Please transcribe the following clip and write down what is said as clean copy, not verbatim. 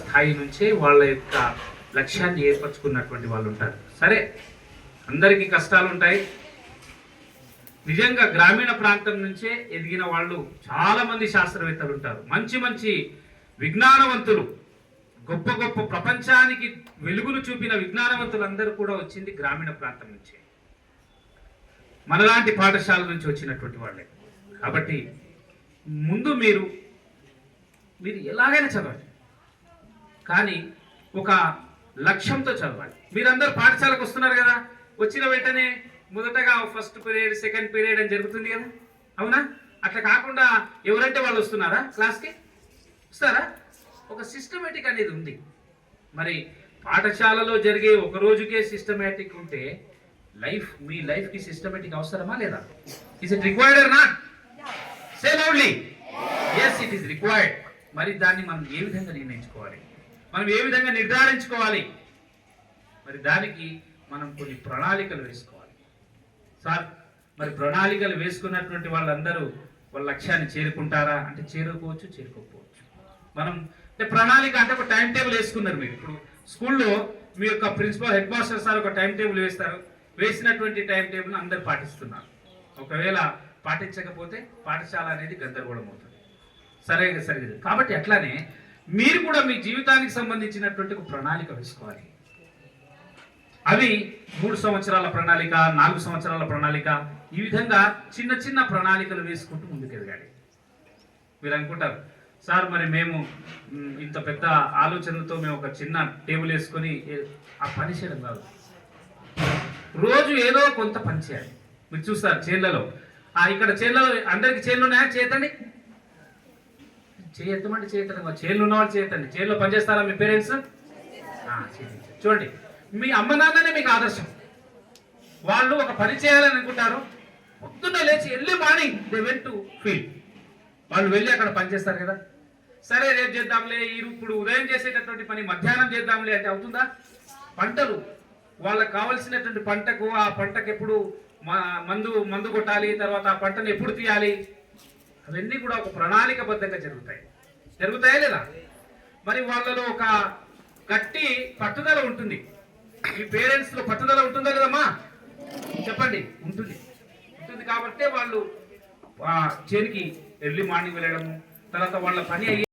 స్థాయి నుంచే వాళ్ళ యొక్క లక్ష్యాన్ని ఏర్పరచుకున్నటువంటి వాళ్ళు ఉంటారు. సరే, అందరికీ కష్టాలు ఉంటాయి. నిజంగా గ్రామీణ ప్రాంతం నుంచే ఎదిగిన వాళ్ళు చాలా మంది శాస్త్రవేత్తలు ఉంటారు. మంచి మంచి విజ్ఞానవంతులు, గొప్ప గొప్ప ప్రపంచానికి వెలుగును చూపిన విజ్ఞానవంతులందరూ కూడా వచ్చింది గ్రామీణ ప్రాంతం నుంచే, మనలాంటి పాఠశాల నుంచి వచ్చినటువంటి వాళ్ళే. కాబట్టి ముందు మీరు ఎలాగైనా చదవండి, కానీ ఒక లక్ష్యంతో చదవాలి. మీరందరూ పాఠశాలకు వస్తున్నారు కదా, వచ్చిన వెంటనే మొదటగా ఫస్ట్ పీరియడ్, సెకండ్ పీరియడ్ అని జరుగుతుంది కదా, అవునా? అట్లా కాకుండా ఎవరంటే వాళ్ళు వస్తున్నారా క్లాస్కి? వస్తారా? ఒక సిస్టమేటిక్ అనేది ఉంది. మరి పాఠశాలలో జరిగే ఒక రోజుకే సిస్టమేటిక్ ఉంటే మీ లైఫ్కి సిస్టమేటిక్ అవసరమా లేదా? Is it required or not? Say loudly. yes, it is required. మరి దాన్ని మనం ఏ విధంగా నిర్ణయించుకోవాలి, మనం ఏ విధంగా నిర్ధారించుకోవాలి? మరి దానికి మనం కొన్ని ప్రణాళికలు వేసుకోవాలి. సార్, మరి ప్రణాళికలు వేసుకున్నటువంటి వాళ్ళందరూ వాళ్ళ లక్ష్యాన్ని చేరుకుంటారా అంటే చేరుకోవచ్చు, చేరుకోకపోవచ్చు. మనం ప్రణాళిక అంటే ఒక టైం టేబుల్ వేసుకున్నారు. మీరు ఇప్పుడు స్కూల్లో మీ యొక్క ప్రిన్సిపల్, హెడ్ మాస్టర్ సార్ ఒక టైం టేబుల్ వేస్తారు. వేసినటువంటి టైం టేబుల్ అందరు పాటిస్తున్నారు. ఒకవేళ పాటించకపోతే పాఠశాల అనేది గందరగోళం అవుతుంది. సరిగ్గా. కాబట్టి అట్లానే మీరు కూడా మీ జీవితానికి సంబంధించినటువంటి ఒక ప్రణాళిక వేసుకోవాలి. అవి 3 సంవత్సరాల ప్రణాళిక, 4 సంవత్సరాల ప్రణాళిక, ఈ విధంగా చిన్న చిన్న ప్రణాళికలు వేసుకుంటూ ముందుకు ఎదగాలి. మీరు అనుకుంటారు, సార్ మరి మేము ఇంత పెద్ద ఆలోచనలతో మేము ఒక చిన్న టేబుల్ వేసుకొని ఆ పని చేయడం కాదు. రోజు ఏదో కొంత పని చేయాలి. మీరు చూస్తారు చేళ్లలో, ఇక్కడ చేళ్లలో అందరికి చేళ్ళు ఉన్నాయా? చేయతండి. చేయెత్తమంటే చేయతండి. చేళ్ళు ఉన్నవాళ్ళు చేయతండి. చేళ్ళలో పనిచేస్తారా మీ పేరెంట్స్? చూడండి, మీ అమ్మ నాన్ననే మీకు ఆదర్శం. వాళ్ళు ఒక పని చేయాలని అనుకుంటారు, పొద్దున్నే లేచి early morning they went to field. వాళ్ళు వెళ్ళి అక్కడ పనిచేస్తారు కదా. సరే, రేపు చేద్దాంలే, ఇప్పుడు ఉదయం చేసేటటువంటి పని మధ్యాహ్నం చేద్దాంలే అంటే అవుతుందా? పంటలు, వాళ్ళకు కావలసినటువంటి పంటకు, ఆ పంటకు ఎప్పుడు మందు కొట్టాలి, తర్వాత ఆ పంటను ఎప్పుడు తీయాలి, అవన్నీ కూడా ఒక ప్రణాళికబద్ధంగా జరుగుతాయా లేదా? మరి వాళ్ళలో ఒక గట్టి పట్టుదల ఉంటుంది. మీ పేరెంట్స్ లో పట్టుదల ఉంటుందా లేదమ్మా? చెప్పండి. ఉంటుంది కాబట్టి వాళ్ళు చేనికి ఎర్లీ మార్నింగ్ వెళ్ళడము, తర్వాత వాళ్ళ పని అయ్యి